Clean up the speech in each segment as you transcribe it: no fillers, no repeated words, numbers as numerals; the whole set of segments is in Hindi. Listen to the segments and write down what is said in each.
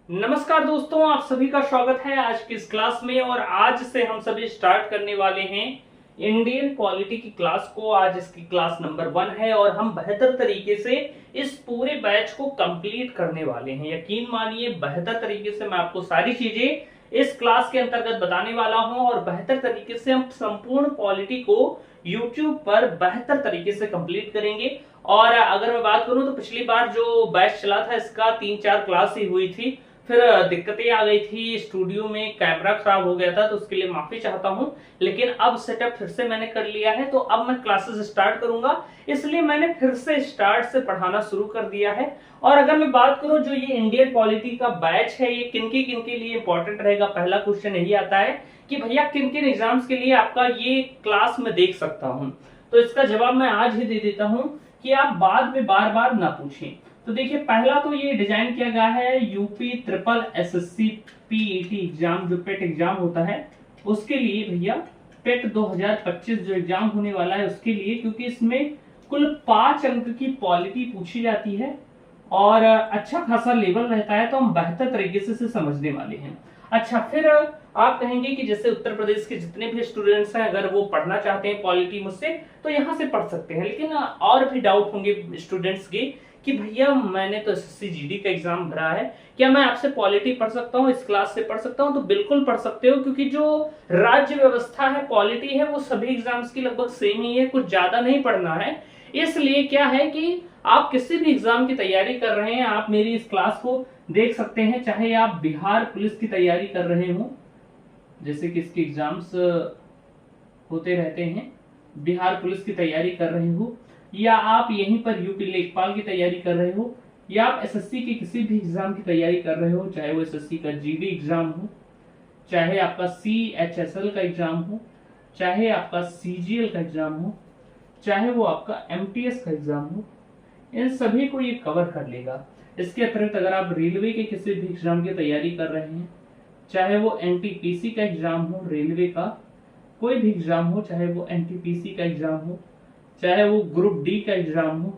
नमस्कार दोस्तों, आप सभी का स्वागत है आज की इस क्लास में। और आज से हम सभी स्टार्ट करने वाले हैं इंडियन पॉलिटी की क्लास को। आज इसकी क्लास नंबर 1 है और हम बेहतर तरीके से इस पूरे बैच को कंप्लीट करने वाले हैं। यकीन मानिए, बेहतर तरीके से मैं आपको सारी चीजें इस क्लास के अंतर्गत बताने वाला हूं और बेहतर तरीके से हम संपूर्ण पॉलिटी को YouTube पर बेहतर तरीके से कंप्लीट करेंगे। और अगर मैं बात करूं तो पिछली बार जो बैच चला था इसका 3-4 क्लास ही हुई थी, फिर दिक्कतें आ गई थी, स्टूडियो में कैमरा खराब हो गया था, तो उसके लिए माफी चाहता हूं। लेकिन अब सेटअप फिर से मैंने कर लिया है, तो अब मैं क्लासेस स्टार्ट करूंगा, इसलिए मैंने फिर से स्टार्ट से पढ़ाना शुरू कर दिया है। और अगर मैं बात करूं जो ये इंडियन पॉलिटी का बैच है, ये किन के लिए इंपॉर्टेंट रहेगा, पहला क्वेश्चन यही आता है कि भैया किन किन एग्जाम्स के लिए आपका ये क्लास में देख सकता हूं। तो इसका जवाब मैं आज ही दे देता हूं कि आप बाद में बार बार ना पूछें। तो देखिए, पहला तो ये डिजाइन किया गया है UP triple SSC PET exam, जो पेट एग्जाम होता है उसके लिए भैया। पेट 2025 जो एग्जाम होने वाला है उसके लिए, क्योंकि इसमें कुल 5 अंक की पॉलिटी पूछी जाती है और अच्छा खासा लेवल रहता है, तो हम बेहतर तरीके से इसे समझने वाले हैं। अच्छा, फिर आप कहेंगे कि जैसे उत्तर प्रदेश के जितने भी स्टूडेंट्स हैं, अगर वो पढ़ना चाहते हैं पॉलिटी मुझसे, तो यहाँ से पढ़ सकते हैं। लेकिन और भी डाउट होंगे स्टूडेंट्स के कि भैया मैंने तो एसएससी जीडी का एग्जाम भरा है, क्या मैं आपसे पॉलिटी पढ़ सकता हूँ, इस क्लास से पढ़ सकता हूँ? तो बिल्कुल पढ़ सकते हो, क्योंकि जो राज्य व्यवस्था है, पॉलिटी है, वो सभी एग्जाम्स की लगभग सेम ही है, कुछ ज्यादा नहीं पढ़ना है। इसलिए क्या है कि आप किसी भी एग्जाम की तैयारी कर रहे हैं, आप मेरी इस क्लास को देख सकते हैं। चाहे आप बिहार पुलिस की तैयारी कर रहे हो, जैसे कि इसके एग्जाम्स होते रहते हैं, बिहार पुलिस की तैयारी कर रहे हो, या आप यहीं पर यूपी लेखपाल की तैयारी कर रहे हो, या आप एसएससी के किसी भी एग्जाम की तैयारी कर रहे हो, चाहे वो एसएससी का जीडी एग्जाम हो, चाहे आपका सीएचएसएल का एग्जाम हो, चाहे आपका सीजीएल का एग्जाम हो, चाहे वो आपका एमटीएस का एग्जाम हो, इन सभी को ये कवर कर लेगा। इसके अतिरिक्त अगर आप रेलवे के किसी भी एग्जाम की तैयारी कर रहे हैं, चाहे वो एनटीपीसी का एग्जाम हो, रेलवे का कोई भी एग्जाम हो, चाहे वो एनटीपीसी का एग्जाम हो, चाहे वो ग्रुप डी का एग्जाम हो,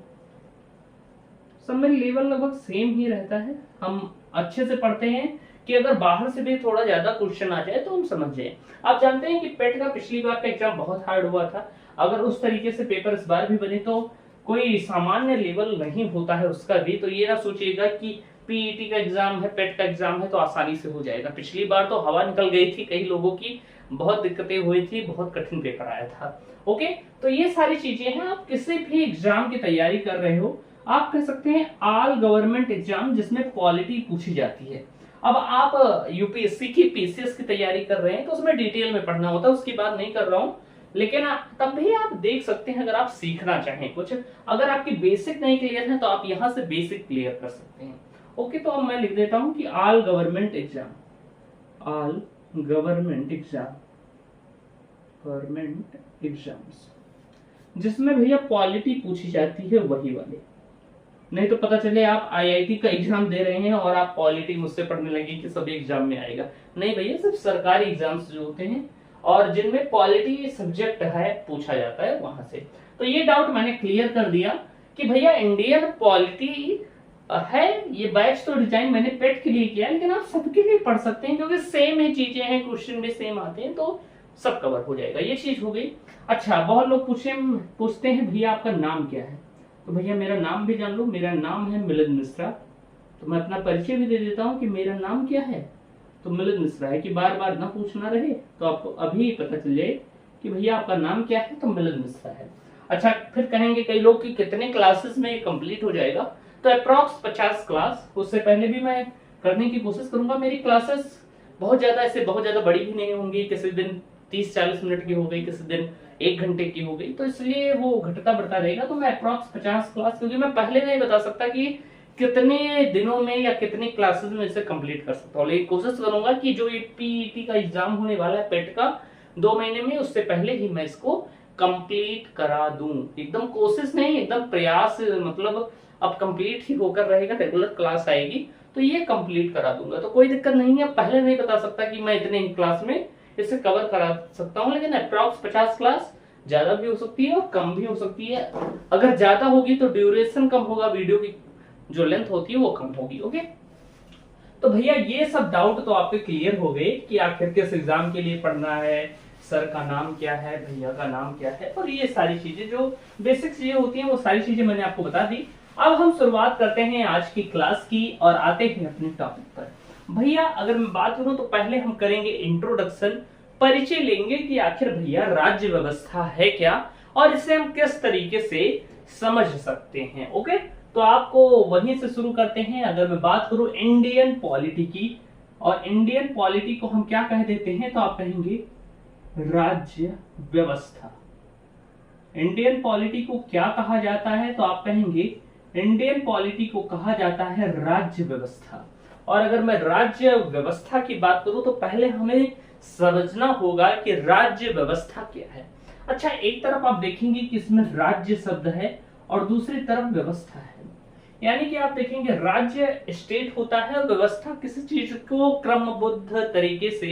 सब में लेवल लगभग सेम ही रहता है। हम अच्छे से पढ़ते हैं कि अगर बाहर से भी थोड़ा ज्यादा क्वेश्चन आ जाए तो हम समझ जाए। आप जानते हैं कि पेट का पिछली बार का एग्जाम बहुत हार्ड हुआ था। अगर उस तरीके से पेपर इस बार भी बने तो कोई सामान्य लेवल नहीं होता है उसका भी। तो ये ना सोचिएगा कि पीईटी का एग्जाम है, पेट का एग्जाम है तो आसानी से हो जाएगा। पिछली बार तो हवा निकल गई थी, कई लोगों की बहुत दिक्कतें हुई थी, बहुत कठिन पेपर आया था। ओके, तो ये सारी चीजें हैं। आप किसी भी एग्जाम की तैयारी कर रहे हो, आप कह सकते हैं ऑल गवर्नमेंट एग्जाम जिसमें पॉलिटी पूछी जाती है। अब आप यूपीएससी की पीसीएस की तैयारी कर रहे हैं तो उसमें डिटेल में पढ़ना होता है, उसकी बात नहीं कर रहा हूं। लेकिन तब भी आप देख सकते हैं, अगर आप सीखना चाहें कुछ, अगर आपकी बेसिक नहीं क्लियर है तो आप यहां से बेसिक क्लियर कर सकते हैं। ओके, तो अब मैं लिख देता हूं कि all government exam, all government exam, government exams जिसमें भैया पॉलिटी पूछी जाती है वही वाले। नहीं तो पता चले आप आईआईटी का एग्जाम दे रहे हैं और आप पॉलिटी मुझसे पढ़ने लगे कि सभी एग्जाम में आएगा। नहीं भैया, सिर्फ सरकारी एग्जाम्स जो होते हैं और जिनमें पॉलिटी सब्जेक्ट है पूछा जाता है वहां से। तो ये डाउट मैंने क्लियर कर दिया कि भैया इंडियन पॉलिटी है। ये बैच तो डिजाइन मैंने पेट के लिए किया, लेकिन आप सबके लिए पढ़ सकते हैं, क्योंकि सेम ही चीजें हैं, क्वेश्चन भी सेम आते हैं, तो सब कवर हो जाएगा। ये चीज हो गई। अच्छा, बहुत लोग पूछते हैं भैया आपका नाम क्या है। तो भैया मेरा नाम भी जान लो, मेरा नाम है मिलिंद मिश्रा। तो मैं अपना परिचय भी दे देता हूँ कि मेरा नाम क्या है, तो मिलिंद मिश्रा है, कि बार बार ना पूछना रहे, तो आपको अभी पता चल जाए कि भैया आपका नाम क्या है, तो मिलिंद मिश्रा है। अच्छा, फिर कहेंगे कई लोग कि कितने क्लासेस में ये कंप्लीट हो जाएगा। तो अप्रॉक्स 50 क्लास, उससे पहले भी मैं करने की कोशिश करूंगा। मेरी क्लासेस बहुत ज्यादा बड़ी भी नहीं होंगी, किसी दिन 30-40 मिनट की हो गई, किसी दिन 1 घंटे की हो गई, तो इसलिए वो घटता बढ़ता रहेगा। तो मैं अप्रॉक्स 50 क्लास, क्योंकि मैं पहले नहीं बता सकता कि कितने दिनों में या कितने क्लासेस में इसे कंप्लीट कर सकता हूँ। लेकिन कोशिश करूंगा कि जो ये पीईटी का एग्जाम होने वाला है पेट का 2 महीने में, उससे पहले ही मैं इसको कंप्लीट करा दूं। एकदम कोशिश नहीं, एकदम प्रयास, मतलब अब कंप्लीट ही होकर रहेगा, रेगुलर क्लास आएगी तो ये कंप्लीट करा दूंगा। तो कोई दिक्कत नहीं है, पहले नहीं बता सकता कि मैं इतने ही क्लास में इसे कवर करा सकता हूँ, लेकिन अप्रॉक्स 50 क्लास, ज्यादा भी हो सकती है और कम भी हो सकती है। अगर ज्यादा होगी तो ड्यूरेशन कम होगा, वीडियो की जो लेंथ होती है वो कम होगी। ओके, तो भैया ये सब डाउट तो आपके क्लियर हो गए कि आखिर किस एग्जाम के लिए पढ़ना है, सर का नाम क्या है, भैया का नाम क्या है, और ये सारी चीजें जो बेसिक चीजें होती हैं वो सारी चीजें मैंने आपको बता दी। अब हम शुरुआत करते हैं आज की क्लास की और आते हैं अपने टॉपिक पर। भैया अगर मैं बात करूं तो पहले हम करेंगे इंट्रोडक्शन, परिचय लेंगे कि आखिर भैया राज्य व्यवस्था है क्या और इसे हम किस तरीके से समझ सकते हैं। ओके, तो आपको वहीं से शुरू करते हैं। अगर मैं बात करूं इंडियन पॉलिटी की, और इंडियन पॉलिटी को हम क्या कह देते हैं, तो आप कहेंगे राज्य व्यवस्था। इंडियन पॉलिटी को क्या कहा जाता है, तो आप कहेंगे इंडियन पॉलिटी को कहा जाता है राज्य व्यवस्था। और अगर मैं राज्य व्यवस्था की बात करूं तो पहले हमें समझना होगा कि राज्य व्यवस्था क्या है। अच्छा, एक तरफ आप देखेंगे कि इसमें राज्य शब्द है और दूसरी तरफ व्यवस्था है, यानी कि आप देखेंगे राज्य स्टेट होता है और व्यवस्था किसी चीज को क्रमबद्ध तरीके से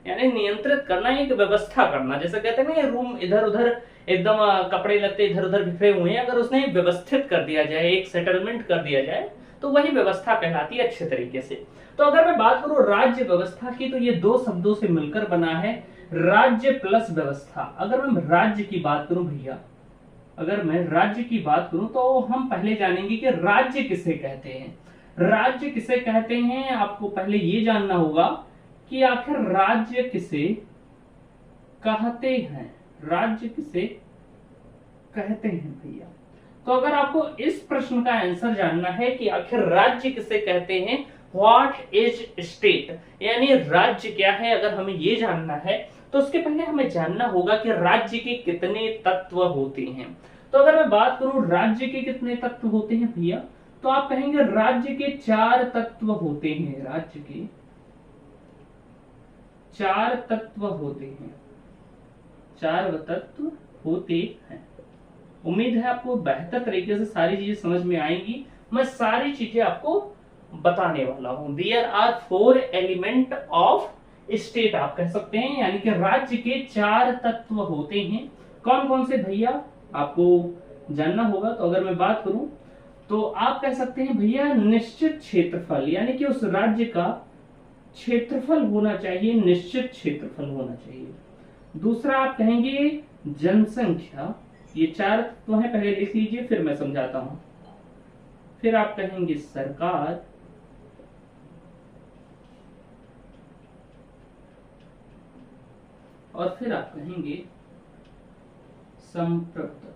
यानी नियंत्रित करना, एक व्यवस्था करना। जैसे कहते हैं ना, रूम इधर उधर एकदम कपड़े लत्ते इधर उधर बिखरे हुए हैं, अगर उसने व्यवस्थित कर दिया जाए, एक सेटलमेंट कर दिया जाए, तो वही व्यवस्था कहलाती है अच्छे तरीके से। तो अगर मैं बात करूं राज्य व्यवस्था की, तो ये दो शब्दों से मिलकर बना है, राज्य प्लस व्यवस्था। अगर मैं राज्य की बात करूं भैया, अगर मैं राज्य की बात करूं तो हम पहले जानेंगे कि राज्य किसे कहते हैं। राज्य किसे कहते हैं, आपको पहले ये जानना होगा कि आखिर राज्य किसे कहते हैं। राज्य किसे कहते हैं भैया, तो अगर आपको इस प्रश्न का आंसर जानना है कि आखिर राज्य किसे कहते हैं, व्हाट इज स्टेट, यानी राज्य क्या है, अगर हमें ये जानना है तो उसके पहले हमें जानना होगा कि राज्य के कितने तत्व होते हैं। तो अगर मैं बात करूं राज्य के कितने तत्व होते हैं भैया, तो आप कहेंगे राज्य के 4 तत्व होते हैं। राज्य के 4 तत्व होते हैं, 4 तत्व होते हैं। उम्मीद है आपको बेहतर तरीके से सारी चीजें समझ में आएंगी। मैं सारी चीजें आपको बताने वाला हूं। There are 4 element of state आप कह सकते हैं, यानी कि राज्य के 4 तत्व होते हैं। कौन कौन से भैया आपको जानना होगा। तो अगर मैं बात करूं तो आप कह सकते हैं भैया निश्चित क्षेत्रफल, यानी कि उस राज्य का क्षेत्रफल होना चाहिए, निश्चित क्षेत्रफल होना चाहिए। दूसरा आप कहेंगे जनसंख्या, ये 4 तत्व हैं, पहले लिख लीजिए फिर मैं समझाता हूं। फिर आप कहेंगे सरकार, और फिर आप कहेंगे संप्रभुता।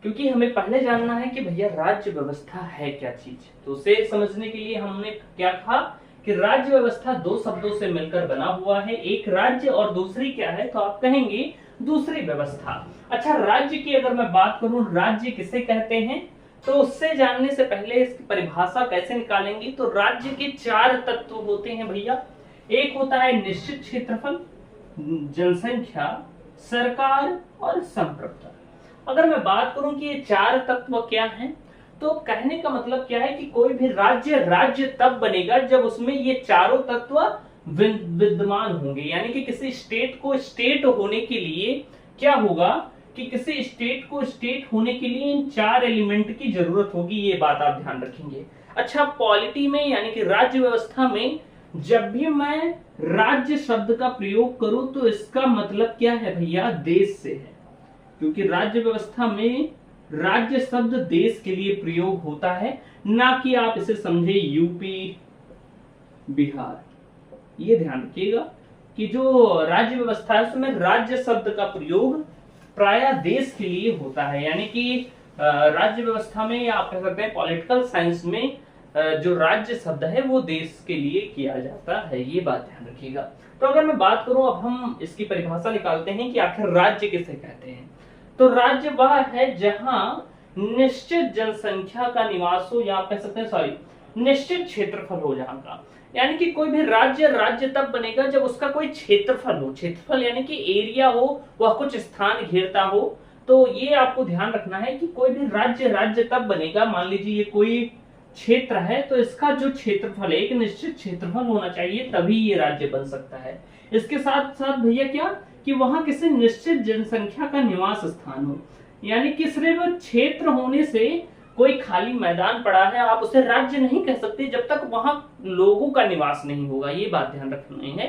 क्योंकि हमें पहले जानना है कि भैया राज्य व्यवस्था है क्या चीज, तो उसे समझने के लिए हमने क्या कहा कि राज्य व्यवस्था 2 शब्दों से मिलकर बना हुआ है, एक राज्य और दूसरी क्या है, तो आप कहेंगे दूसरी व्यवस्था। अच्छा, राज्य की अगर मैं बात करूं, राज्य किसे कहते हैं, तो उससे जानने से पहले इसकी परिभाषा कैसे निकालेंगे। तो राज्य के 4 तत्व होते हैं भैया, एक होता है निश्चित क्षेत्रफल, जनसंख्या, सरकार और संप्रभुता। अगर मैं बात करूं कि ये 4 तत्व क्या हैं, तो कहने का मतलब क्या है कि कोई भी राज्य राज्य तब बनेगा जब उसमें ये चारों तत्व विद्यमान होंगे। यानी कि किसी स्टेट को स्टेट होने के लिए क्या होगा कि किसी स्टेट को स्टेट होने के लिए इन 4 एलिमेंट की जरूरत होगी, ये बात आप ध्यान रखेंगे। अच्छा, पॉलिटी में यानी कि राज्य व्यवस्था में जब भी मैं राज्य शब्द का प्रयोग करूं तो इसका मतलब क्या है भैया, देश से है। क्योंकि राज्य व्यवस्था में राज्य शब्द देश के लिए प्रयोग होता है, ना कि आप इसे समझे यूपी बिहार। ये ध्यान रखिएगा कि जो राज्य व्यवस्था है उसमें राज्य शब्द का प्रयोग प्राय देश के लिए होता है। यानी कि राज्य व्यवस्था में या आप कह सकते हैं पॉलिटिकल साइंस में जो राज्य शब्द है वो देश के लिए किया जाता है, ये बात ध्यान रखिएगा। तो अगर मैं बात करूं, अब हम इसकी परिभाषा निकालते हैं कि आखिर राज्य किसे कहते हैं। तो राज्य वह है जहां निश्चित जनसंख्या का निवास हो, या आप कह सकते हैं निश्चित क्षेत्रफल हो जहां का। यानी कि कोई भी राज्य राज्य तब बनेगा जब उसका कोई क्षेत्रफल हो, क्षेत्रफल यानी कि एरिया हो, वह कुछ स्थान घेरता हो। तो ये आपको ध्यान रखना है कि कोई भी राज्य राज्य तब बनेगा, मान लीजिए ये कोई क्षेत्र है तो इसका जो क्षेत्रफल है एक निश्चित क्षेत्रफल होना चाहिए, तभी ये राज्य बन सकता है। इसके साथ साथ भैया क्या कि वहां किसी निश्चित जनसंख्या का निवास स्थान हो, यानी कि सिर्फ क्षेत्र होने से कोई खाली मैदान पड़ा है, आप उसे राज्य नहीं कह सकते जब तक वहां लोगों का निवास नहीं होगा। ये बात ध्यान रखनी है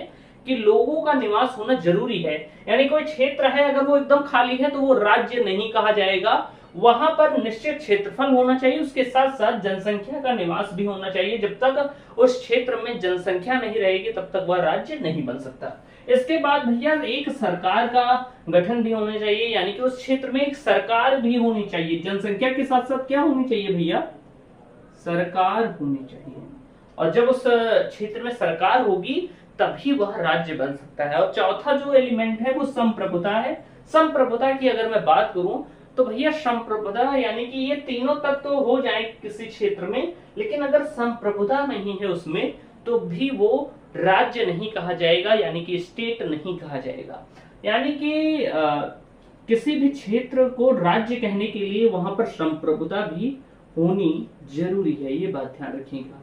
कि लोगों का निवास होना जरूरी है। यानी कोई क्षेत्र है अगर वो एकदम खाली है तो वो राज्य नहीं कहा जाएगा। वहां पर निश्चित क्षेत्रफल होना चाहिए, उसके साथ साथ जनसंख्या का निवास भी होना चाहिए। जब तक उस क्षेत्र में जनसंख्या नहीं रहेगी तब तक वह राज्य नहीं बन सकता। इसके बाद भैया एक सरकार का गठन भी होना चाहिए, यानी कि उस क्षेत्र में एक सरकार भी होनी चाहिए। जनसंख्या के साथ साथ क्या होनी चाहिए भैया? सरकार होनी चाहिए। और जब उस क्षेत्र में सरकार होगी तभी वह राज्य बन सकता है। और चौथा जो एलिमेंट है वो संप्रभुता है। संप्रभुता की अगर मैं बात करूं तो भैया संप्रभुता यानी कि ये तीनों तक तो हो जाए किसी क्षेत्र में, लेकिन अगर संप्रभुता नहीं है उसमें तो भी वो राज्य नहीं कहा जाएगा, यानी कि स्टेट नहीं कहा जाएगा। यानी कि किसी भी क्षेत्र को राज्य कहने के लिए वहां पर संप्रभुता भी होनी जरूरी है। ये बात ध्यान रखिएगा,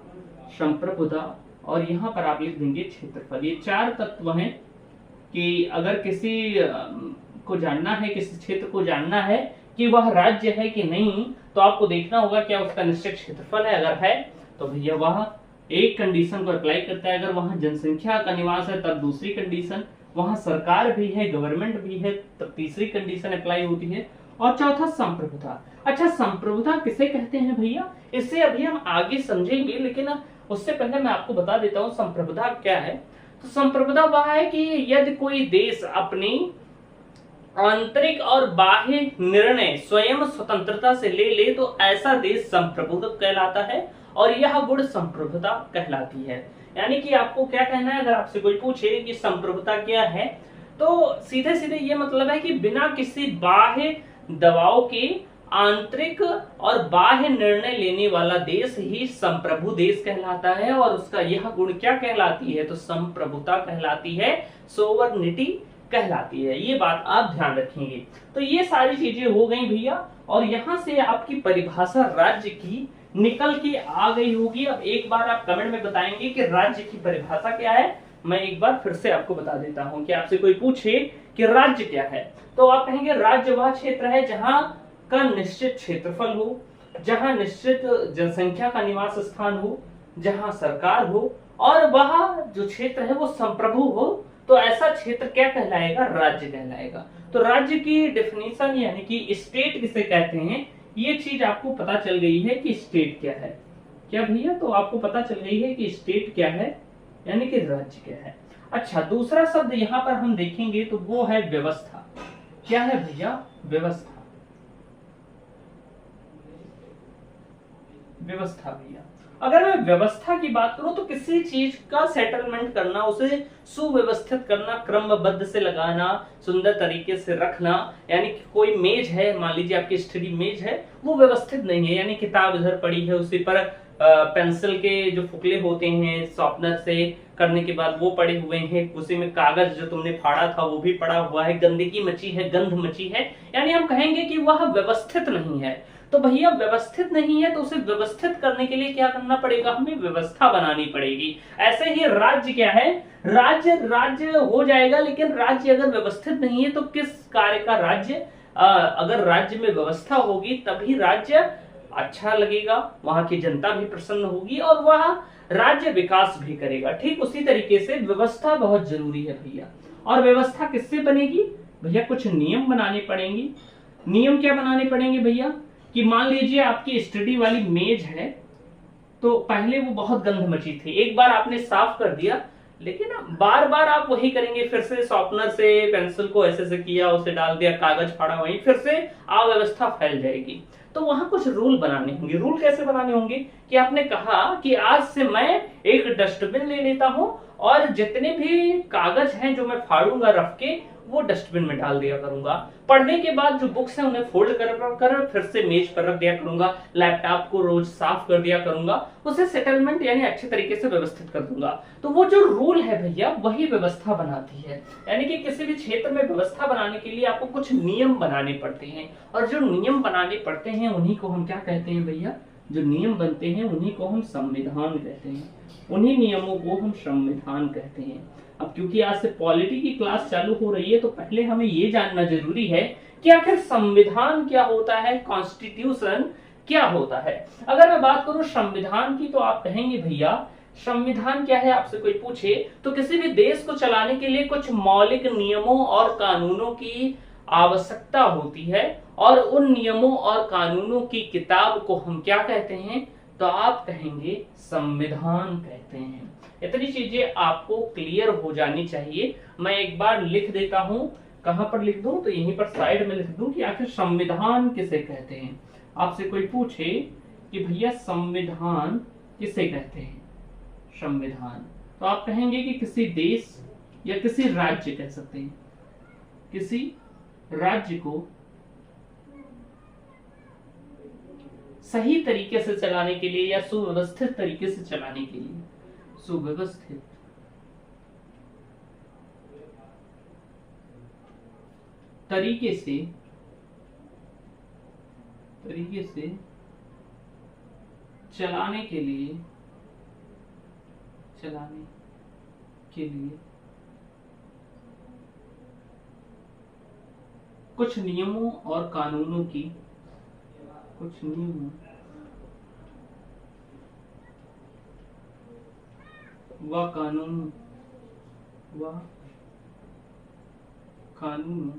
संप्रभुता। और यहाँ पर आप लिख देंगे क्षेत्रफल। ये चार तत्व हैं कि अगर किसी को जानना है, किसी क्षेत्र को जानना है कि वह राज्य है कि नहीं, तो आपको देखना होगा क्या उसका निश्चित क्षेत्रफल है। अगर है तो भैया वह एक कंडीशन को अप्लाई करता है। अगर वहां जनसंख्या का निवास है तब दूसरी कंडीशन, वहां सरकार भी है, गवर्नमेंट भी है, तब तीसरी कंडीशन अप्लाई होती है। और चौथा संप्रभुता। अच्छा, संप्रभुता किसे कहते हैं भैया? इससे अभी हम आगे समझेंगे, लेकिन उससे पहले मैं आपको बता देता हूं संप्रभुता क्या है। तो संप्रभुता वह है कि यदि कोई देश अपनी आंतरिक और बाह्य निर्णय स्वयं स्वतंत्रता से ले तो ऐसा देश संप्रभु कहलाता है, और यह गुण संप्रभुता कहलाती है। यानी कि आपको क्या कहना है, अगर आपसे कोई पूछे कि संप्रभुता क्या है, तो सीधे सीधे ये मतलब है कि बिना किसी बाह्य दबाव के आंतरिक और बाह्य निर्णय लेने वाला देश ही संप्रभु देश कहलाता है। और उसका यह गुण क्या कहलाती है? तो संप्रभुता कहलाती है, सोवरनिटी कहलाती है। ये बात आप ध्यान रखेंगे। तो ये सारी चीजें हो गई भैया, और यहां से आपकी परिभाषा राज्य की निकल के आ गई होगी। अब एक बार आप कमेंट में बताएंगे कि राज्य की परिभाषा क्या है। मैं एक बार फिर से आपको बता देता हूं कि आपसे कोई पूछे कि राज्य क्या है, तो आप कहेंगे राज्य वह क्षेत्र है जहां का निश्चित क्षेत्रफल हो, जहां निश्चित जनसंख्या का निवास स्थान हो, जहां सरकार हो, और वह जो क्षेत्र है वो संप्रभु हो, तो ऐसा क्षेत्र क्या कहलाएगा? राज्य कहलाएगा। तो राज्य की डेफिनेशन यानी कि स्टेट किसे कहते हैं, ये चीज आपको पता चल गई है कि स्टेट क्या है। क्या भैया? तो आपको पता चल गई है कि स्टेट क्या है, यानी कि राज्य क्या है। अच्छा, दूसरा शब्द यहाँ पर हम देखेंगे तो वो है व्यवस्था। क्या है भैया? व्यवस्था। व्यवस्था भैया, अगर मैं व्यवस्था की बात करूं तो किसी चीज का सेटलमेंट करना, उसे सुव्यवस्थित करना, क्रमबद्ध से लगाना, सुंदर तरीके से रखना। यानी कि कोई मेज है, मान लीजिए आपकी स्टडी मेज है, वो व्यवस्थित नहीं है, यानी किताब इधर पड़ी है, उसी पर पेंसिल के जो फुकले होते हैं शार्पनर से करने के बाद वो पड़े हुए हैं, उसी में कागज जो तुमने फाड़ा था वो भी पड़ा हुआ है, गंदगी मची है, गंध मची है, यानी हम कहेंगे कि वह व्यवस्थित नहीं है। तो भैया व्यवस्थित नहीं है तो उसे व्यवस्थित करने के लिए क्या करना पड़ेगा? हमें व्यवस्था बनानी पड़ेगी। ऐसे ही राज्य क्या है? राज्य राज्य हो जाएगा, लेकिन राज्य अगर व्यवस्थित नहीं है तो किस कार्य का राज्य? अगर राज्य में व्यवस्था होगी तभी राज्य अच्छा लगेगा, वहां की जनता भी प्रसन्न होगी और वह राज्य विकास भी करेगा। ठीक उसी तरीके से व्यवस्था बहुत जरूरी है भैया। और व्यवस्था किससे बनेगी भैया? कुछ नियम बनाने पड़ेंगे। नियम क्या बनाने पड़ेंगे भैया? कि मान लीजिए आपकी स्टडी वाली मेज है, तो पहले वो बहुत गंध मची थी, एक बार आपने साफ कर दिया, लेकिन बार बार आप वही करेंगे, फिर से शॉर्पनर से पेंसिल को ऐसे से किया, उसे डाल दिया, कागज फाड़ा, वहीं फिर से अव्यवस्था फैल जाएगी। तो वहां कुछ रूल बनाने होंगे। रूल कैसे बनाने होंगे? कि आपने कहा कि आज से मैं एक डस्टबिन ले लेता हूं और जितने भी कागज हैं जो मैं फाड़ूंगा रफ के, वो डस्टबिन में डाल दिया करूंगा। पढ़ने के बाद जो बुक्स हैं उन्हें फोल्ड कर फिर से मेज पर रख दिया करूंगा। लैपटॉप को रोज साफ कर दिया करूंगा, उसे सेटलमेंट यानी अच्छे तरीके से व्यवस्थित कर दूंगा। तो वो जो रूल है भैया वही व्यवस्था बनाती है। यानी कि किसी भी क्षेत्र में व्यवस्था बनाने के लिए आपको कुछ नियम बनाने पड़ते हैं, और जो नियम बनाने पड़ते हैं उन्हीं को हम क्या कहते हैं भैया? जो नियम बनते हैं उन्हीं को हम संविधान कहते हैं। उन्हीं नियमों को हम संविधान कहते हैं। अब क्योंकि आज से पॉलिटी की क्लास चालू हो रही है तो पहले हमें ये जानना जरूरी है कि आखिर संविधान क्या होता है, कॉन्स्टिट्यूशन क्या होता है। अगर मैं बात करूं संविधान की तो आप कहेंगे भैया संविधान क्या है, आपसे कोई पूछे तो किसी भी देश को चलाने के लिए कुछ मौलिक नियमों और कानूनों की आवश्यकता होती है और उन नियमों और कानूनों की किताब को हम क्या कहते हैं, तो आप कहेंगे संविधान कहते हैं। इतनी चीजें आपको क्लियर हो जानी चाहिए। मैं एक बार लिख देता हूं, कहां पर लिख दूं, तो यहीं पर साइड में लिख दूं कि आखिर संविधान किसे कहते हैं। आपसे कोई पूछे कि भैया संविधान किसे कहते हैं, संविधान, तो आप कहेंगे कि किसी देश या किसी राज्य कह सकते हैं, किसी राज्य को सही तरीके से चलाने के लिए या सुव्यवस्थित तरीके से चलाने के लिए, सुव्यवस्थित तरीके से चलाने के लिए कुछ नियमों और कानूनों की कानूनों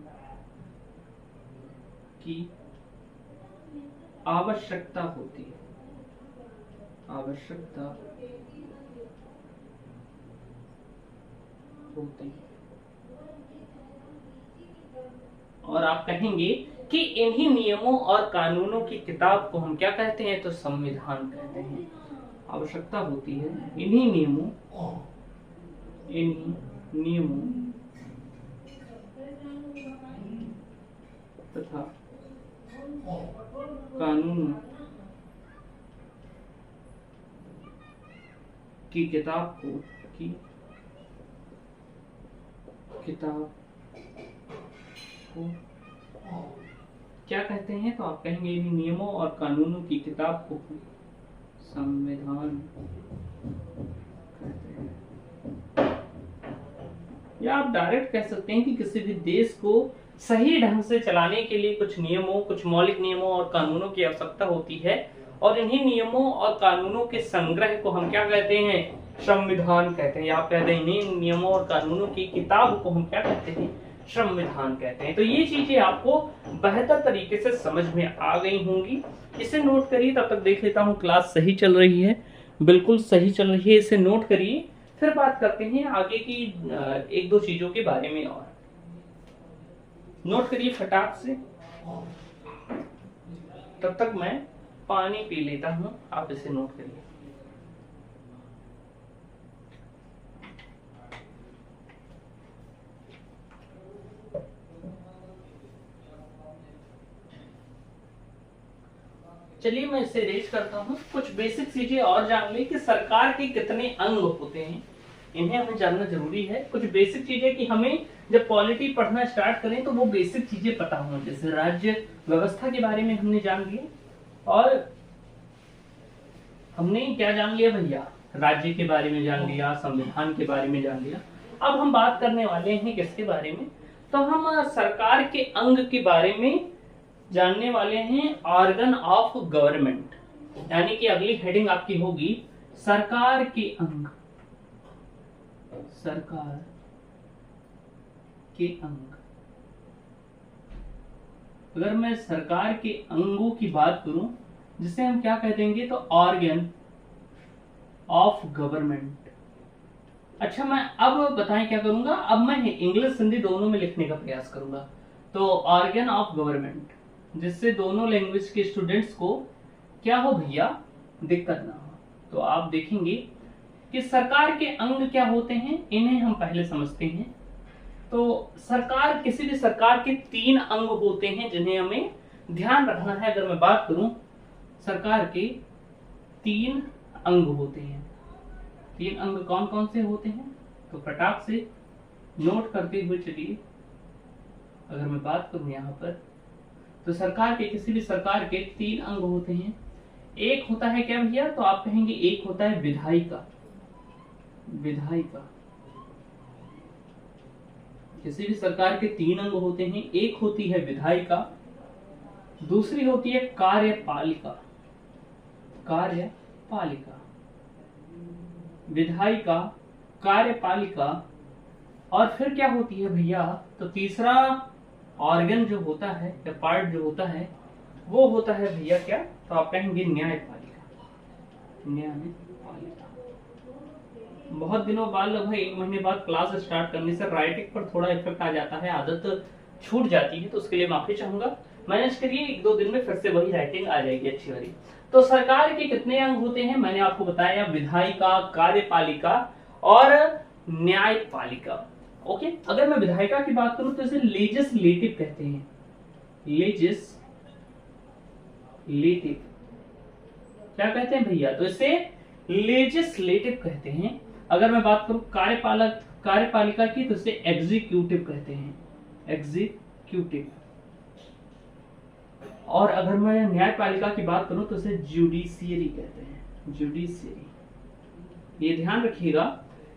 की आवश्यकता होती है, और आप कहेंगे कि इन्हीं नियमों और कानूनों की किताब को हम क्या कहते हैं, तो संविधान कहते हैं। आवश्यकता होती है इन्हीं नियमों तथा कानूनों की किताब को क्या कहते हैं, तो आप कहेंगे इन नियमों और कानूनों की किताब को संविधान कहते हैं। या आप डायरेक्ट कह सकते हैं कि किसी भी देश को सही ढंग से चलाने के लिए कुछ नियमों, कुछ मौलिक नियमों और कानूनों की आवश्यकता होती है और इन्हीं नियमों और कानूनों के संग्रह को हम क्या कहते हैं, संविधान कहते हैं। आप कहते हैं इन्हीं नियमों और कानूनों की किताब को हम क्या कहते हैं, संविधान कहते हैं। तो ये चीजें आपको बेहतर तरीके से समझ में आ गई होंगी। इसे नोट करिए, तब तक देख लेता हूँ क्लास सही चल रही है, बिल्कुल सही चल रही है, इसे नोट करिए। फिर बात करते हैं आगे की एक दो चीजों के बारे में और नोट करिए फटाक से। तब तक मैं पानी पी लेता हूं, आप इसे नोट करिए। चलिए मैं इसे रेज करता हूं। कुछ बेसिक चीजें और जान लें कि सरकार के कितने अंग होते हैं, इन्हें हमें जानना जरूरी है। कुछ बेसिक चीजें कि हमें जब पॉलिटी पढ़ना स्टार्ट करें तो वो बेसिक चीजें पता हों, जैसे राज्य व्यवस्था के बारे में हमने जान लिया और हमने क्या जान लिया भैया, राज्य के बारे में जान लिया, संविधान के बारे में जान लिया। अब हम बात करने वाले हैं किसके बारे में, तो हम सरकार के अंग के बारे में जानने वाले हैं, ऑर्गन ऑफ गवर्नमेंट। यानी कि अगली हेडिंग आपकी होगी सरकार के अंग, सरकार के अंग। अगर मैं सरकार के अंगों की बात करूं जिसे हम क्या कह देंगे, तो ऑर्गन ऑफ गवर्नमेंट। अच्छा मैं अब बताएं क्या करूंगा, अब मैं इंग्लिश हिंदी दोनों में लिखने का प्रयास करूंगा। तो ऑर्गन ऑफ गवर्नमेंट, जिससे दोनों लैंग्वेज के स्टूडेंट्स को क्या हो भैया, दिक्कत ना हो। तो आप देखेंगे कि सरकार के अंग क्या होते हैं, इन्हें हम पहले समझते हैं। तो सरकार, किसी भी सरकार के 3 अंग होते हैं जिन्हें हमें ध्यान रखना है। अगर मैं बात करूं, सरकार के 3 अंग होते हैं। 3 अंग कौन कौन से होते हैं, तो फटाक से नोट करते हुए चलिए। अगर मैं बात करूं यहाँ पर, तो सरकार के, किसी भी सरकार के 3 अंग होते हैं। एक होता है क्या भैया, तो आप कहेंगे एक होता है विधायिका। किसी भी सरकार के 3 अंग होते हैं, एक होती है विधायिका, दूसरी होती है कार्यपालिका कार्यपालिका, विधायिका, कार्यपालिका, और फिर क्या होती है भैया, तो तीसरा ऑर्गन जो होता है या पार्ट जो होता है वो होता है भैया क्या, तो आप कहेंगे न्यायपालिका। न्यायपालिका। बहुत दिनों बाद, लगभग 1 महीने बाद क्लास स्टार्ट करने से राइटिंग पर थोड़ा इफेक्ट आ जाता है, आदत छूट जाती है, तो उसके लिए माफी चाहूंगा। मैनेज करिए, 1-2 दिन में फिर से वही राइटिंग आ जाएगी अच्छी वाली। तो सरकार के कितने अंग होते हैं, मैंने आपको बताया, विधायिका, कार्यपालिका और न्यायपालिका। ओके, अगर मैं विधायिका की बात करूं तो इसे लेजिस्लेटिव कहते हैं। लेजिस्लेटिव क्या कहते हैं भैया, तो इसे लेजिस्लेटिव कहते हैं। अगर मैं बात करूं कार्यपालिका की तो इसे एग्जीक्यूटिव कहते हैं, एग्जीक्यूटिव। और अगर मैं न्यायपालिका की बात करूं तो इसे जुडिशियरी कहते हैं, जुडिशियरी। ये ध्यान रखिएगा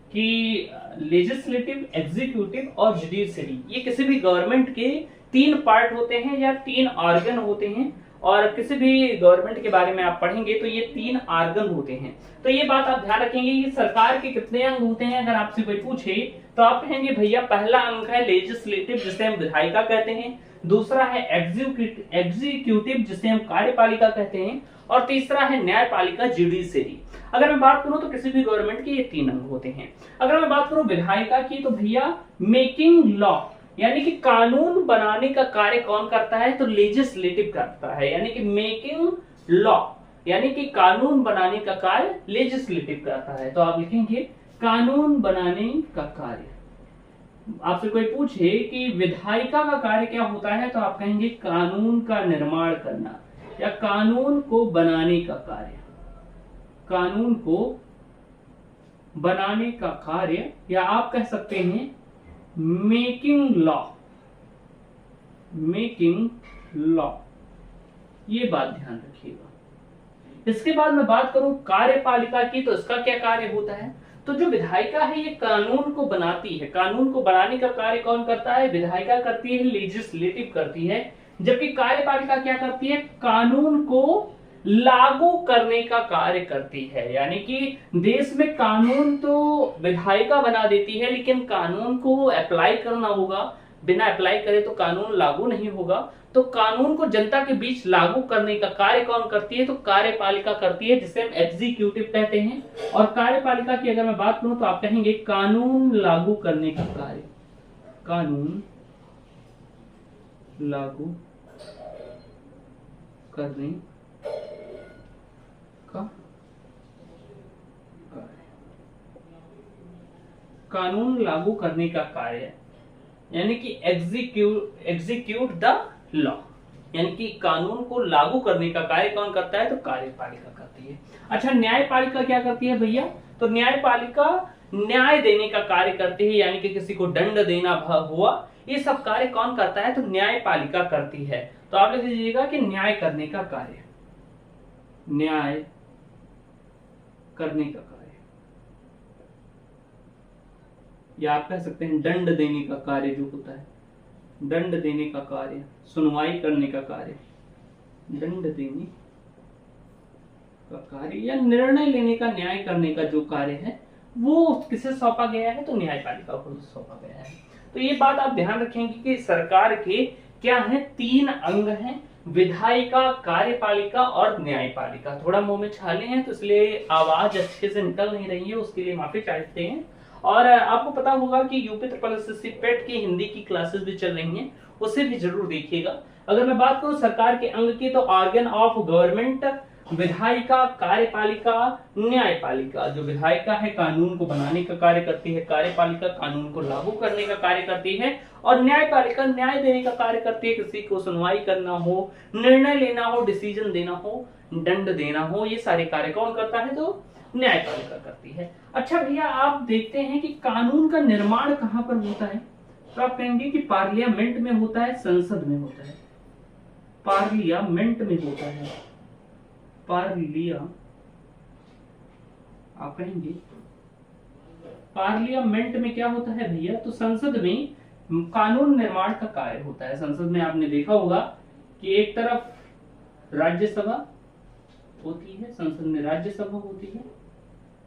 कि लेजिस्लेटिव, एग्जीक्यूटिव और जुडिशियरी ये किसी भी गवर्नमेंट के 3 पार्ट होते हैं या 3 ऑर्गन होते हैं, और किसी भी गवर्नमेंट के बारे में आप पढ़ेंगे तो ये 3 ऑर्गन होते हैं। तो ये बात आप ध्यान रखेंगे कि सरकार के कितने अंग होते हैं। अगर आपसे कोई पूछे तो आप कहेंगे भैया पहला अंग है लेजिस्लेटिव, जिसे हम विधायिका कहते हैं, दूसरा है एग्जीक्यूटिव जिसे हम कार्यपालिका कहते हैं, और तीसरा है न्यायपालिका, जुडिशियरी। अगर मैं बात करूं तो किसी भी गवर्नमेंट के ये 3 अंग होते हैं। अगर मैं बात करूं विधायिका की तो भैया मेकिंग लॉ, यानी कि कानून बनाने का कार्य कौन करता है, तो लेजिस्लेटिव करता है, यानी कि मेकिंग लॉ यानी कि कानून बनाने का कार्य लेजिस्लेटिव करता है। तो आप लिखेंगे कानून बनाने का कार्य। आपसे कोई पूछे कि विधायिका का कार्य क्या होता है तो आप कहेंगे कानून का निर्माण करना या कानून को बनाने का कार्य, कानून को बनाने का कार्य, या आप कह सकते हैं मेकिंग लॉ, मेकिंग लॉ। ये बात ध्यान रखिएगा। इसके बाद मैं बात करूं कार्यपालिका की तो इसका क्या कार्य होता है, तो जो विधायिका है ये कानून को बनाती है, कानून को बनाने का कार्य कौन करता है, विधायिका करती है, लेजिस्लेटिव करती है, जबकि कार्यपालिका क्या करती है, कानून को लागू करने का कार्य करती है। यानी कि देश में कानून तो विधायिका बना देती है, लेकिन कानून को अप्लाई करना होगा, बिना अप्लाई करे तो कानून लागू नहीं होगा। तो कानून को जनता के बीच लागू करने का कार्य कौन करती है, तो कार्यपालिका करती है, जिसे हम एग्जीक्यूटिव कहते हैं। और कार्यपालिका की अगर मैं बात करूं तो आप कहेंगे कानून लागू करने का कार्य, कानून लागू करने का कार्य, कानून लागू करने का कार्य, यानी कि एग्जीक्यूट द लॉ, यानी कि कानून को लागू करने का कार्य कौन करता है, तो कार्यपालिका करती है। अच्छा, न्यायपालिका क्या करती है भैया, तो न्यायपालिका न्याय देने का कार्य करती है, यानी कि किसी को दंड देना हुआ, ये सब कार्य कौन करता है, तो न्यायपालिका करती है। तो आप लिख लीजिएगा कि न्याय करने का कार्य, न्याय करने का कार्य, या आप कह सकते हैं दंड देने का कार्य जो होता है, दंड देने का कार्य, सुनवाई करने का कार्य, दंड देने का कार्य या निर्णय लेने का, न्याय करने का जो कार्य है वो किसे सौंपा गया है, तो न्यायपालिका को सौंपा गया है। तो ये बात आप ध्यान रखेंगे कि सरकार के क्या है, 3 अंग हैं, विधायिका, कार्यपालिका और न्यायपालिका। थोड़ा मुंह में छाले हैं तो इसलिए आवाज अच्छे से निकल नहीं रही है, उसके लिए माफी चाहते हैं। और आपको पता होगा कि यूपी SSC पेट की हिंदी की क्लासेस भी चल रही हैं, उसे भी जरूर देखिएगा। अगर मैं बात करूं सरकार के अंग की तो ऑर्गन ऑफ गवर्नमेंट, विधायिका, कार्यपालिका, न्यायपालिका। जो विधायिका है कानून को बनाने का कार्य करती है, कार्यपालिका कानून को लागू करने का कार्य करती है, और न्यायपालिका न्याय देने का कार्य करती है, किसी को सुनवाई करना हो, निर्णय लेना हो, डिसीजन देना हो, दंड देना हो, ये सारे कार्य कौन करता है, तो न्यायपालिका करती है। अच्छा भैया, आप देखते हैं कि कानून का निर्माण कहां पर होता है, तो आप कहेंगे कि पार्लियामेंट में होता है, संसद में होता है, पार्लियामेंट में होता है, आप कहेंगे पार्लियामेंट में क्या होता है भैया, तो संसद में कानून निर्माण का कार्य होता है। संसद में आपने देखा होगा कि एक तरफ राज्यसभा, होती है, संसद में राज्यसभा होती है,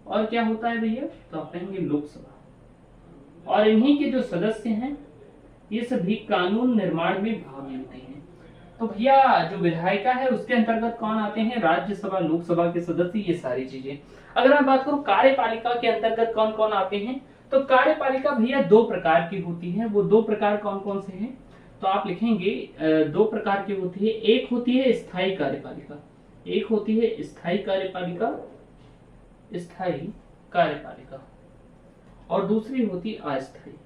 और क्या होता है भैया, तो आप कहेंगे लोकसभा। और इन्हीं के जो सदस्य हैं ये सभी कानून निर्माण में भाग लेते हैं। तो भैया जो विधायिका है उसके अंतर्गत कौन आते हैं, राज्यसभा लोकसभा के सदस्य, ये सारी चीजें। अगर मैं बात करूं कार्यपालिका के अंतर्गत कौन कौन आते हैं, तो कार्यपालिका भैया दो प्रकार की होती है। वो दो प्रकार कौन कौन से हैं, तो आप लिखेंगे दो प्रकार की होती है। एक होती है स्थायी कार्यपालिका, एक होती है स्थायी कार्यपालिका, स्थायी कार्यपालिका, और दूसरी होती अस्थायी,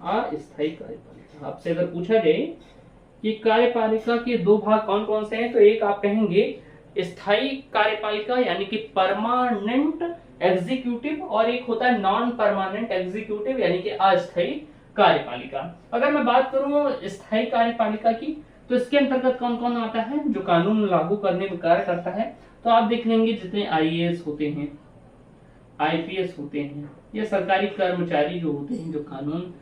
अस्थायी कार्यपालिका। आपसे अगर पूछा जाए कि कार्यपालिका के दो भाग कौन कौन से हैं, तो एक आप कहेंगे स्थायी कार्यपालिका यानी कि परमानेंट एग्जीक्यूटिव, और एक होता है नॉन परमानेंट एग्जीक्यूटिव यानी कि अस्थायी कार्यपालिका। अगर मैं बात करूं स्थायी कार्यपालिका की, तो इसके अंतर्गत कौन कौन आता है, जो कानून लागू करने में कार्य करता है। तो आप देख लेंगे जितने आईएएस होते हैं, आईपीएस होते हैं, या सरकारी कर्मचारी जो होते हैं जो कानून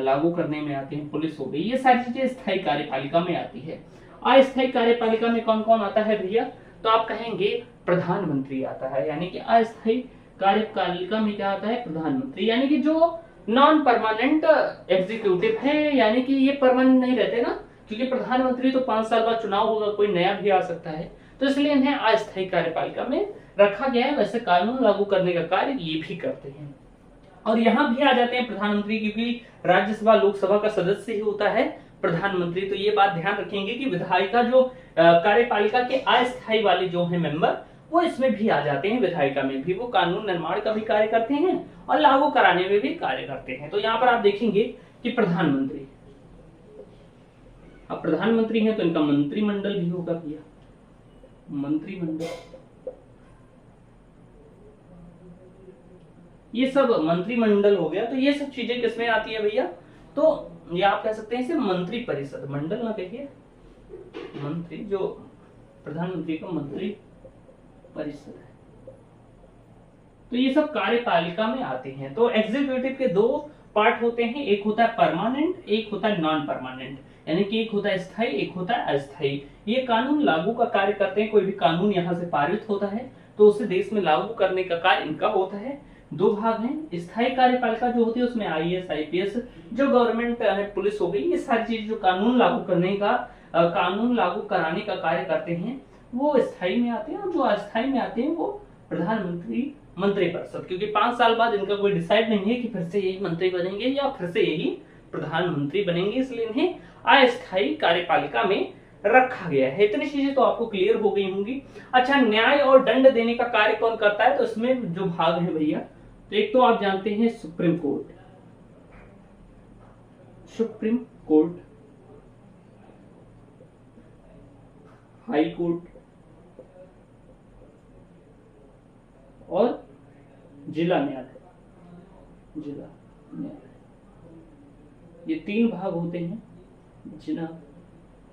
लागू करने में आते हैं, पुलिस हो गई, ये सारी चीजें स्थायी कार्यपालिका में आती है। अस्थायी कार्यपालिका में कौन कौन आता है भैया, तो आप कहेंगे प्रधानमंत्री आता है, यानी कि अस्थायी कार्यपालिका में क्या आता है, प्रधानमंत्री, यानी कि जो नॉन परमानेंट एग्जीक्यूटिव है, यानी कि ये परमानेंट नहीं रहते ना, क्योंकि प्रधानमंत्री तो 5 साल बाद चुनाव होगा, कोई नया भी आ सकता है, तो इसलिए इन्हें अस्थायी कार्यपालिका में रखा गया है। वैसे कानून लागू करने का कार्य ये भी करते हैं। और यहाँ भी आ जाते हैं प्रधानमंत्री, क्योंकि राज्यसभा लोकसभा का सदस्य ही होता है प्रधानमंत्री। तो ये बात ध्यान रखेंगे कि विधायिका जो कार्यपालिका के अस्थायी वाले जो है मेंबर, वो इसमें भी आ जाते हैं। विधायिका में भी वो कानून निर्माण का भी कार्य करते हैं और लागू कराने में भी कार्य करते हैं। तो यहाँ पर आप देखेंगे कि प्रधानमंत्री, अब प्रधानमंत्री हैं तो इनका मंत्रिमंडल भी होगा भैया, मंत्रिमंडल, ये सब मंत्रिमंडल हो गया। तो ये सब चीजें किसमें आती है भैया, तो ये आप कह सकते हैं इसे मंत्री परिषद, मंडल ना कहिए, मंत्री, जो प्रधानमंत्री का मंत्री परिषद है। तो ये सब कार्यपालिका में आते हैं। तो एग्जीक्यूटिव के दो पार्ट होते हैं, एक होता है परमानेंट, एक होता है नॉन परमानेंट, यानी कि एक होता है स्थायी, एक होता है अस्थायी। ये कानून लागू का कार्य करते हैं। कोई भी कानून यहाँ से पारित होता है तो उसे देश में लागू करने का कार्य इनका होता है। दो भाग हैं, स्थायी कार्यपालिका जो होती है उसमें आईएएस आईपीएस, जो गवर्नमेंट है, पुलिस हो गई, ये सारी चीज जो कानून लागू करने का कानून लागू कराने का कार्य करते हैं वो स्थायी में आते हैं। और जो अस्थायी में आते हैं वो प्रधानमंत्री मंत्रिपरिषद, क्योंकि 5 साल बाद इनका कोई डिसाइड नहीं है कि फिर से यही मंत्री बनेंगे या फिर से यही प्रधानमंत्री बनेंगे, इसलिए इन्हें अस्थायी कार्यपालिका में रखा गया है। इतनी चीजें तो आपको क्लियर हो गई होंगी। अच्छा, न्याय और दंड देने का कार्य कौन करता है, तो इसमें जो भाग है भैया, तो एक तो आप जानते हैं supreme court, supreme court, high court और जिला न्यायालय, जिला न्यायालय, ये 3 भाग होते हैं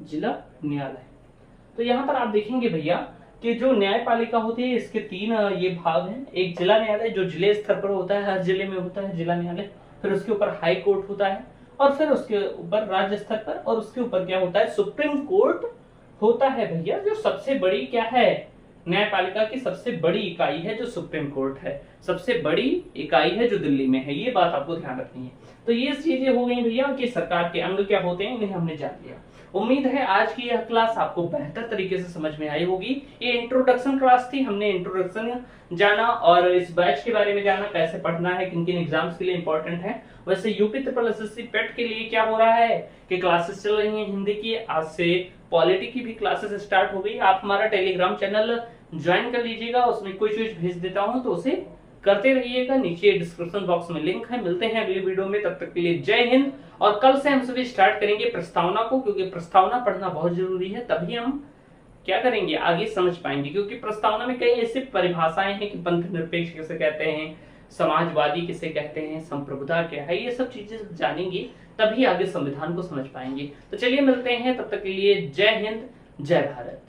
जिला न्यायालय। तो यहाँ पर आप देखेंगे भैया कि जो न्यायपालिका होती है इसके 3 ये भाग हैं। एक जिला न्यायालय जो जिले स्तर पर होता है, हर जिले में होता है जिला न्यायालय, फिर उसके ऊपर हाई कोर्ट होता है, और फिर उसके ऊपर राज्य स्तर पर, और उसके ऊपर क्या होता है, सुप्रीम कोर्ट होता है भैया। जो सबसे बड़ी क्या है, न्यायपालिका की सबसे बड़ी इकाई है जो सुप्रीम कोर्ट है, सबसे बड़ी इकाई है जो दिल्ली में है। ये बात आपको ध्यान रखनी है। तो ये चीजें हो गई भैया कि सरकार के अंग क्या होते हैं, इन्हें हमने जान लिया। उम्मीद है आज की यह क्लास आपको बेहतर तरीके से समझ में आई होगी। ये इंट्रोडक्शन क्लास थी, हमने इंट्रोडक्शन जाना और इस बैच के बारे में जाना, कैसे पढ़ना है, किन किन एग्जाम्स के लिए इंपॉर्टेंट है। वैसे यूपी ट्रिपल एसएससी पेट के लिए क्या हो रहा है कि क्लासेस चल रही हैं हिंदी की, आज से पॉलिटी की भी क्लासेस स्टार्ट हो गई। आप हमारा टेलीग्राम चैनल ज्वाइन कर लीजिएगा, उसमें कोई चीज भेज देता हूँ तो उसे करते रहिएगा। नीचे डिस्क्रिप्शन बॉक्स में लिंक है। मिलते हैं अगली वीडियो में, तब तक के लिए जय हिंद। और कल से हम सभी स्टार्ट करेंगे प्रस्तावना को, क्योंकि प्रस्तावना पढ़ना बहुत जरूरी है, तभी हम क्या करेंगे, आगे समझ पाएंगे। क्योंकि प्रस्तावना में कई ऐसी परिभाषाएं हैं कि पंथ निरपेक्ष किसे कहते हैं, समाजवादी किसे कहते हैं, संप्रभुता क्या है, ये सब चीजें जानेंगे तभी आगे संविधान को समझ पाएंगे। तो चलिए मिलते हैं, तब तक के लिए जय हिंद, जय भारत।